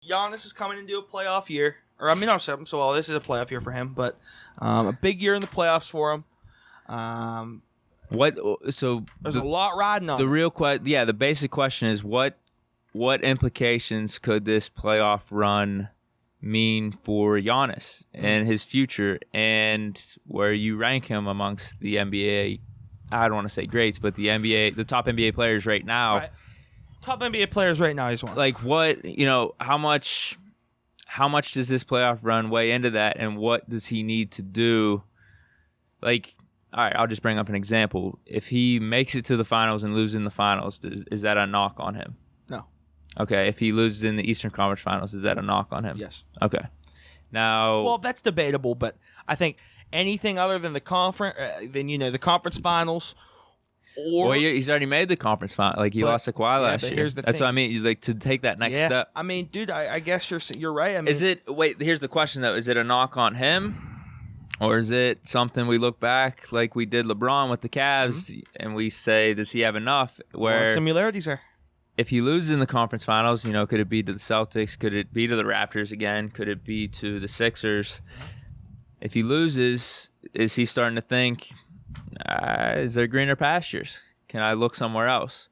Giannis is coming into a playoff year. Or, I mean, this is a playoff year for him, but a big year in the playoffs for him. There's a lot riding on the it. real the basic question is what implications could this playoff run mean for Giannis and his future, and where you rank him amongst the NBA? I don't want to say greats, but the top NBA players right now. Right. Top NBA players right now, he's one. Like what, how much does this playoff run weigh into that, and what does he need to do? Like, all right, I'll just bring up an example. If he makes it to the finals and loses in the finals, is that a knock on him? No. Okay, if he loses in the Eastern Conference Finals, is that a knock on him? Yes. Okay. Now, well, that's debatable, but I think anything other than the conference finals, or he's already made the conference final. Like he lost to Kawhi last year. Here's the that's thing. What I mean. Like to take that next step. I mean, dude, I guess you're right. I mean, Here's the question though: is it a knock on him? Or is it something we look back like we did LeBron with the Cavs and we say, does he have enough? Where similarities are. If he loses in the conference finals, could it be to the Celtics? Could it be to the Raptors again? Could it be to the Sixers? If he loses, is he starting to think, is there greener pastures? Can I look somewhere else?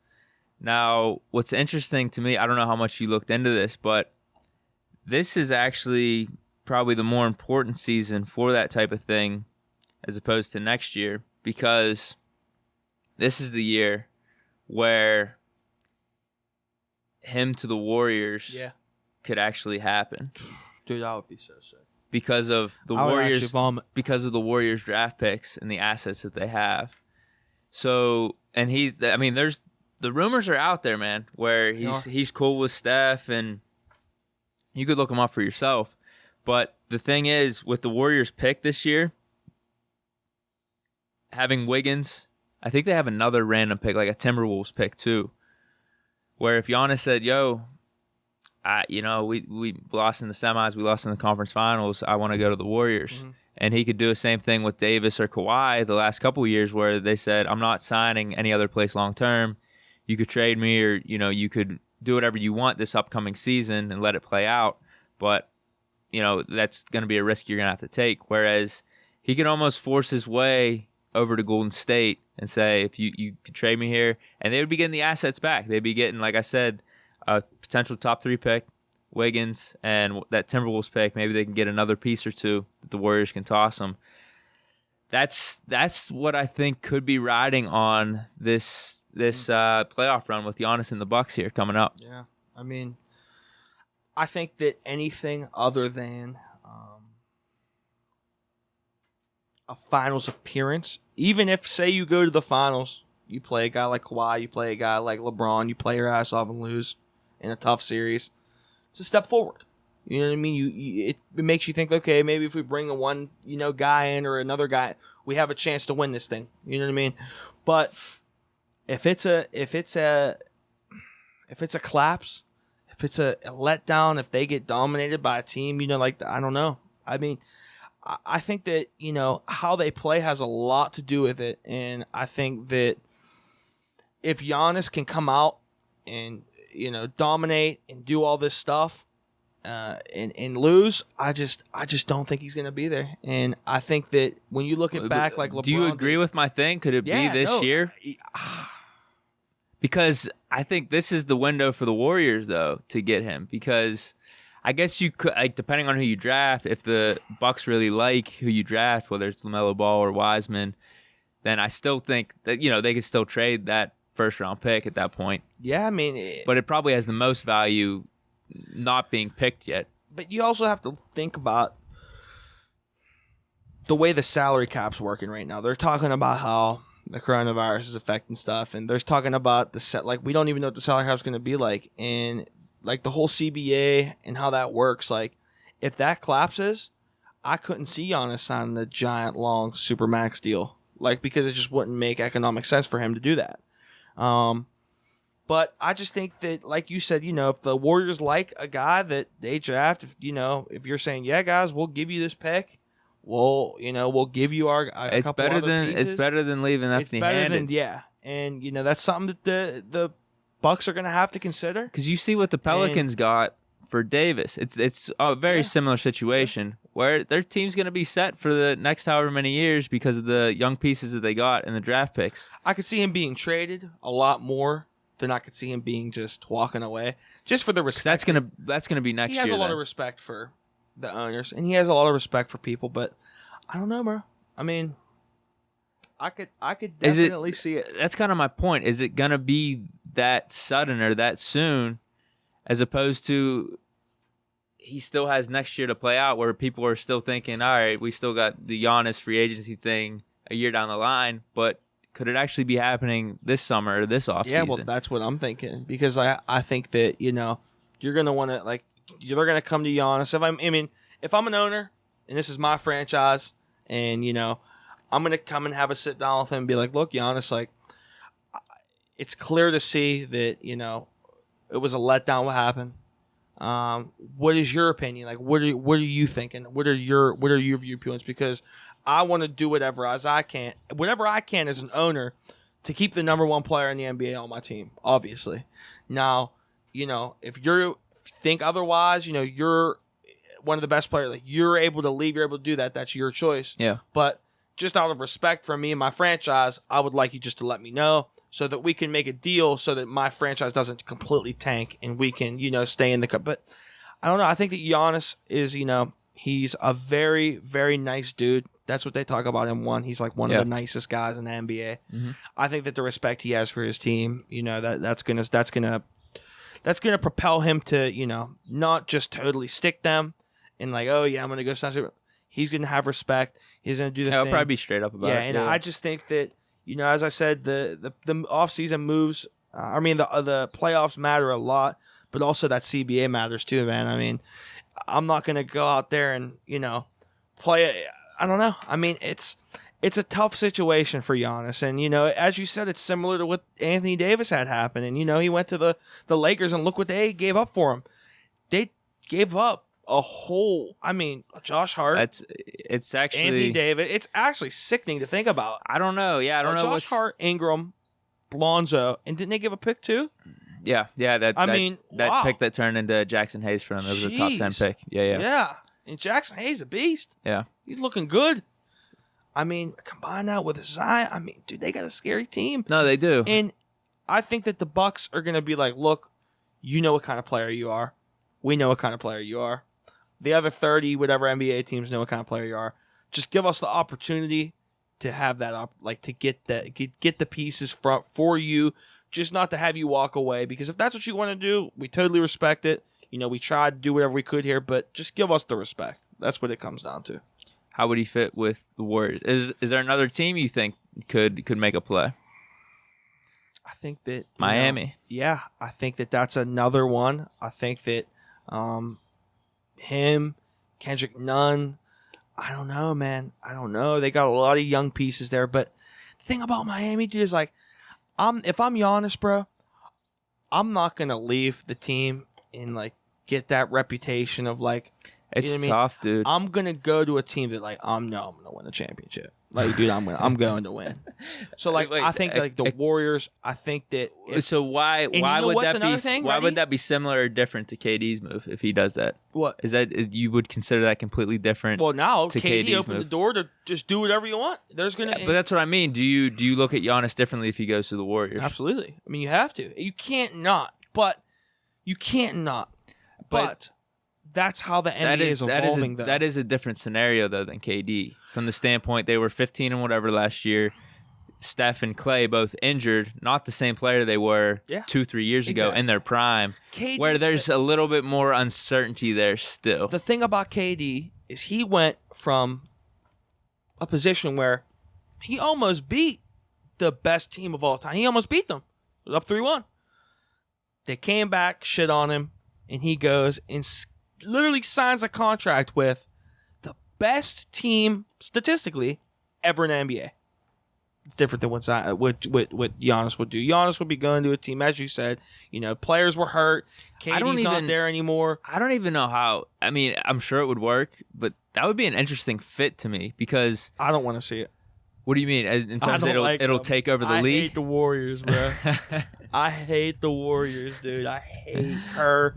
Now, what's interesting to me, I don't know how much you looked into this, but this is actually probably the more important season for that type of thing as opposed to next year, because this is the year where him to the Warriors could actually happen. Dude, that would be so sick. Because of the Warriors draft picks and the assets that they have. So, and there's the rumors are out there, man, where he's cool with Steph, and you could look him up for yourself. But the thing is, with the Warriors pick this year, having Wiggins, I think they have another random pick, like a Timberwolves pick too, where if Giannis said, we lost in the semis, we lost in the conference finals, I want to go to the Warriors. Mm-hmm. And he could do the same thing with Davis or Kawhi the last couple of years, where they said, I'm not signing any other place long term. You could trade me, or you could do whatever you want this upcoming season and let it play out. But that's going to be a risk you're going to have to take. Whereas he can almost force his way over to Golden State and say, if you could trade me here, and they would be getting the assets back. They'd be getting, like I said, a potential top 3 pick, Wiggins, and that Timberwolves pick. Maybe they can get another piece or two that the Warriors can toss them. That's what I think could be riding on this playoff run with Giannis and the Bucks here coming up. Yeah, I mean, I think that anything other than a finals appearance, even if, say, you go to the finals, you play a guy like Kawhi, you play a guy like LeBron, you play your ass off and lose in a tough series, it's a step forward. You know what I mean? It makes you think, okay, maybe if we bring one guy in or another guy, we have a chance to win this thing. You know what I mean? But if it's a collapse, if it's a letdown, if they get dominated by a team, I don't know. I mean, I think that, how they play has a lot to do with it. And I think that if Giannis can come out and, dominate and do all this stuff and lose, I just don't think he's going to be there. And I think that when you look at back like LeBron. Do you agree with my thing? Could it be this year? Because I think this is the window for the Warriors, though, to get him. Because I guess you could, depending on who you draft, if the Bucks really like who you draft, whether it's LaMelo Ball or Wiseman, then I still think that, they could still trade that first-round pick at that point. Yeah, I mean. But it probably has the most value not being picked yet. But you also have to think about the way the salary cap's working right now. They're talking about how the coronavirus is affecting stuff, and they're talking about we don't even know what the salary cap's going to be like, and the whole CBA and how that works. If that collapses, I couldn't see Giannis signing the giant long supermax deal, because it just wouldn't make economic sense for him to do that. But I just think that, like you said, if the Warriors like a guy that they draft, if you're saying, yeah, guys, we'll give you this pick. We'll give you our it's couple better other than pieces. It's better than leaving empty-handed. And that's something that the Bucks are going to have to consider. Because you see what the Pelicans got for Davis. It's a very similar situation where their team's going to be set for the next however many years because of the young pieces that they got in the draft picks. I could see him being traded a lot more than I could see him being just walking away, just for the respect. That's gonna be next year. He has a lot of respect for the owners, and he has a lot of respect for people. But I don't know, bro. I mean, I could definitely see it. That's kind of my point. Is it gonna be that sudden or that soon, as opposed to he still has next year to play out, where people are still thinking, all right, we still got the Giannis free agency thing a year down the line, but could it actually be happening this summer or this offseason? Yeah, well, that's what I'm thinking, because I think that, you know, you're going to want to, like, they're going to come to Giannis. If I'm an owner and this is my franchise and, you know, I'm going to come and have a sit down with him and be like, look, Giannis, like, it's clear to see that, you know, it was a letdown what happened. What is your opinion? Like, what are you thinking? What are your viewpoints? Because I want to do whatever I can as an owner to keep the number one player in the NBA on my team, obviously. Now, you know, if you think otherwise, you know, you're one of the best players, like, you're able to leave, you're able to do that, that's your choice. Yeah. But just out of respect for me and my franchise, I would like you just to let me know so that we can make a deal so that my franchise doesn't completely tank and we can, you know, stay in the cup. But I don't know. I think that Giannis is, you know, he's a very, very nice dude. That's what they talk about him. He's like one of the nicest guys in the NBA. Mm-hmm. I think that the respect he has for his team, you know, that's gonna propel him to, you know, not just totally stick them and like, oh yeah, I'm gonna go sign. He's gonna have respect. He's gonna do the thing. He'll probably be straight up about it. And I just think that, you know, as I said, the offseason moves. The playoffs matter a lot, but also that CBA matters too, man. I mean, I'm not gonna go out there and, you know, play. I don't know. I mean, it's a tough situation for Giannis, and, you know, as you said, it's similar to what Anthony Davis had happen, and, you know, he went to the Lakers, and look what they gave up for him. They gave up a whole. I mean, Josh Hart. It's actually Anthony Davis. It's actually sickening to think about. I don't know. Yeah, I don't know. Josh Hart, Ingram, Lonzo, and didn't they give a pick too? Yeah. That wow. pick that turned into Jackson Hayes for him. It was a top 10 pick. Yeah. And Jackson Hayes, a beast. Yeah. He's looking good. I mean, combine that with Zion. I mean, dude, they got a scary team. No, they do. And I think that the Bucks are going to be like, look, you know what kind of player you are. We know what kind of player you are. The other 30, whatever NBA teams know what kind of player you are. Just give us the opportunity to have that, to get the pieces for you, just not to have you walk away. Because if that's what you want to do, we totally respect it. You know, we tried to do whatever we could here, but just give us the respect. That's what it comes down to. How would he fit with the Warriors? Is there another team you think could make a play? I think that Miami. I think that that's another one. I think that him, Kendrick Nunn, I don't know, man. I don't know. They got a lot of young pieces there, but the thing about Miami, dude, is like, if I'm Giannis, bro, I'm not gonna leave the team and like get that reputation of like, it's you know tough, dude. I'm gonna go to a team that like I'm gonna win the championship. Like, dude, I'm going to win. So like, I think like the Warriors. I think that. So why would that be similar or different to KD's move if he does that? What is that? You would consider that completely different? Well, now to KD KD's opened move. the door to just do whatever you want. There's gonna, but that's what I mean. Do you look at Giannis differently if he goes to the Warriors? Absolutely. I mean, you have to. You can't not. But that's how the NBA is evolving, though. That is a different scenario, though, than KD. From the standpoint, they were 15 and whatever last year. Steph and Clay both injured. Not the same player they were 2-3 years ago in their prime, KD, where there's a little bit more uncertainty there still. The thing about KD is he went from a position where he almost beat the best team of all time. He almost beat them. It was up 3-1. They came back, shit on him, and he goes and literally signs a contract with the best team statistically ever in the NBA. It's different than what Giannis would do. Giannis would be going to a team, as you said, you know, players were hurt. KD's not there anymore. I don't even know how. I mean, I'm sure it would work, but that would be an interesting fit to me because I don't want to see it. What do you mean? In terms of it'll take over the league? I hate the Warriors, bro. I hate the Warriors, dude. I hate her.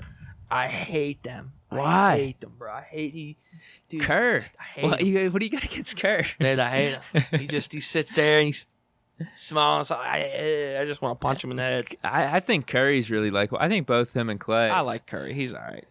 I hate them. Why? I hate them, bro. I hate dude. Kerr. I hate him. What do you got against Kerr? Dude, I hate him. He sits there and he's smiling. So I just want to punch him in the head. I think Curry's really likable. I think both him and Clay. I like Curry. He's all right.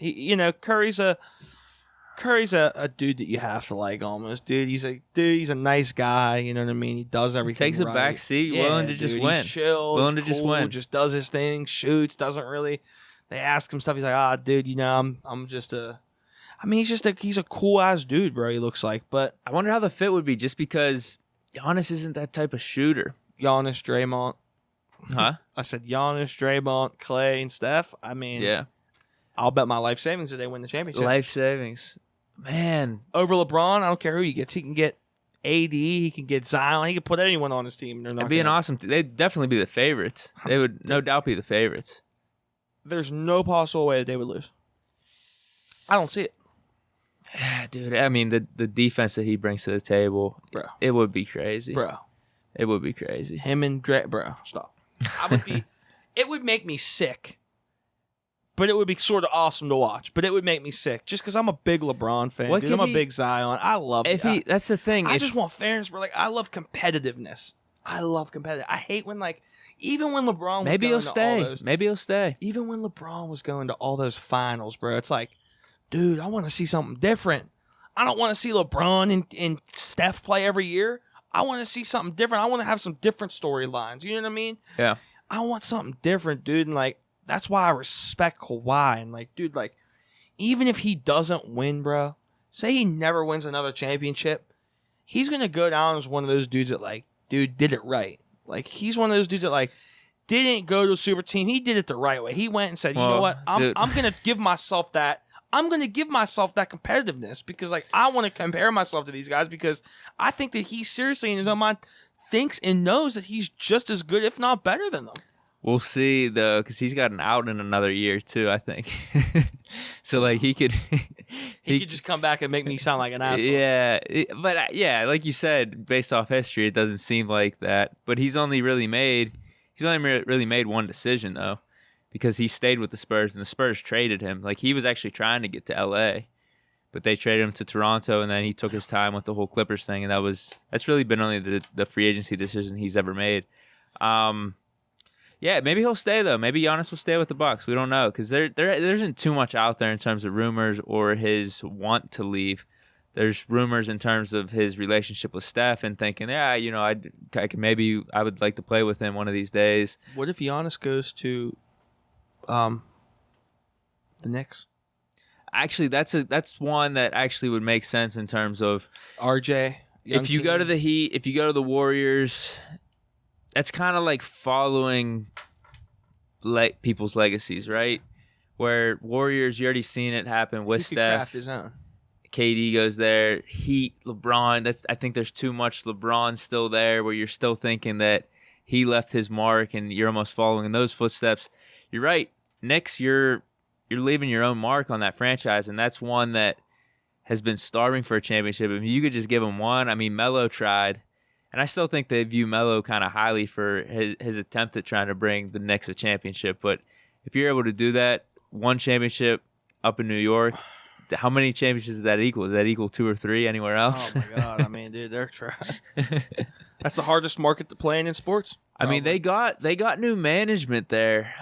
Curry's a dude that you have to like almost, dude. He's a nice guy. You know what I mean? He does everything. Takes a right. back seat, willing to just win. He's chill, willing to cool, just win. Just does his thing, shoots. Doesn't really. They ask him stuff. He's like, dude, I'm just a. I mean, he's a cool ass dude, bro. He looks like, but I wonder how the fit would be, just because Giannis isn't that type of shooter. Giannis, Draymond, Huh? I said Giannis, Draymond, Clay, and Steph. I mean, Yeah. I'll bet my life savings that they win the championship. Life savings, man. Over LeBron, I don't care who he gets. He can get AD. He can get Zion. He can put anyone on his team. They're not. It'd be an awesome. They'd definitely be the favorites. They would no doubt be the favorites. There's no possible way that they would lose. I don't see it. Dude, I mean, the defense that he brings to the table, Bro. It would be crazy. Bro. It would be crazy. Him and bro, stop. It would make me sick. But it would be sort of awesome to watch. But it would make me sick. Just because I'm a big LeBron fan, dude. I'm a big Zion. I love it. That's the thing. I just want fairness, bro. Like, I love competitiveness. I love competitive. I hate when, like, even when LeBron was Maybe going he'll to stay. all those, Maybe he'll stay. even when LeBron was going to all those finals, bro, it's like, dude, I want to see something different. I don't want to see LeBron and Steph play every year. I want to see something different. I want to have some different storylines. You know what I mean? Yeah. I want something different, dude. And, like, that's why I respect Kawhi. And, like, dude, like, even if he doesn't win, bro, say he never wins another championship, he's going to go down as one of those dudes that, like, dude, did it right. Like, he's one of those dudes that, like, didn't go to a super team. He did it the right way. He went and said, you know what? I'm going to give myself that. I'm going to give myself that competitiveness because, like, I want to compare myself to these guys because I think that he seriously, in his own mind, thinks and knows that he's just as good, if not better than them. We'll see, though, because he's got an out in another year, too, I think. So, like, he could... he could just come back and make me sound like an asshole. Yeah, yeah, like you said, based off history, it doesn't seem like that. But he's only really made one decision, though, because he stayed with the Spurs, and the Spurs traded him. Like, he was actually trying to get to L.A., but they traded him to Toronto, and then he took his time with the whole Clippers thing, and that's really been only the free agency decision he's ever made. Yeah, maybe he'll stay, though. Maybe Giannis will stay with the Bucks. We don't know, because there isn't too much out there in terms of rumors or his want to leave. There's rumors in terms of his relationship with Steph and thinking, yeah, you know, maybe I would like to play with him one of these days. What if Giannis goes to the Knicks? Actually, that's one that actually would make sense in terms of RJ. If you go to the Heat, if you go to the Warriors, that's kind of like following people's legacies, right? Where Warriors, you already seen it happen with Steph. Craft his own. KD goes there. Heat, LeBron. I think there's too much LeBron still there, where you're still thinking that he left his mark, and you're almost following in those footsteps. You're right. Knicks, you're leaving your own mark on that franchise, and that's one that has been starving for a championship. If you could just give him one, I mean, Melo tried, and I still think they view Melo kind of highly for his attempt at trying to bring the Knicks a championship. But if you're able to do that, one championship up in New York, how many championships does that equal? Does that equal 2 or 3 anywhere else? Oh, my God. I mean, dude, they're trash. That's the hardest market to play in sports. I mean, they got new management there.